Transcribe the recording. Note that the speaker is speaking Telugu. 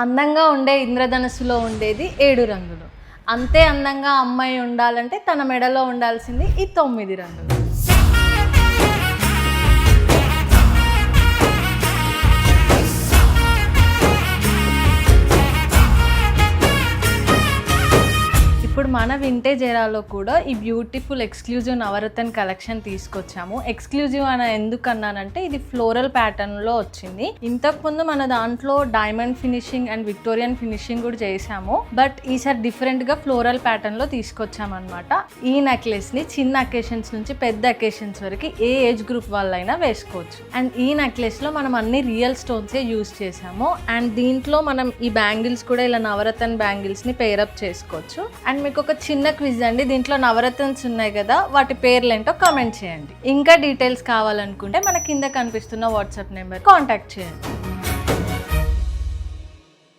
అందంగా ఉండే ఇంద్రధనుస్సులో ఉండేది 7 రంగులు. అంతే అందంగా అమ్మాయి ఉండాలంటే తన మెడలో ఉండాల్సింది ఈ 9 రంగులు. ఇప్పుడు మన వింటేజ్ ఎరాలో కూడా ఈ బ్యూటిఫుల్ ఎక్స్క్లూజివ్ నవరత్న కలెక్షన్ తీసుకొచ్చాము. ఎక్స్క్లూజివ్ అని ఎందుకు అన్నానంటే ఇది ఫ్లోరల్ ప్యాటర్న్లో వచ్చింది. ఇంతకుముందు మన దాంట్లో diamond finishing and Victorian finishing కూడా చేసాము. బట్ ఈసారి డిఫరెంట్గా ఫ్లోరల్ ప్యాటర్న్లో తీసుకొచ్చామన్నమాట. ఈ నెక్లెస్ని చిన్న అకేషన్స్ నుంచి పెద్ద అకేషన్స్ వరకు ఏ ఏజ్ గ్రూప్ వాళ్ళైనా వేసుకోవచ్చు. అండ్ ఈ నెక్లెస్లో మనం అన్ని రియల్ స్టోన్సే యూజ్ చేసాము. అండ్ దీంట్లో మనం ఈ బ్యాంగిల్స్ కూడా ఇలా నవరత్న బ్యాంగిల్స్ని పేరప్ చేసుకోవచ్చు. అండ్ మీకు ఒక చిన్న క్విజ్ అండి, దీంట్లో నవరత్నాలు ఉన్నాయి కదా, వాటి పేర్లు ఏంటో కామెంట్ చేయండి. ఇంకా డీటెయిల్స్ కావాలనుకుంటే మన కింద కనిపిస్తున్న వాట్సాప్ నెంబర్ కాంటాక్ట్ చేయండి.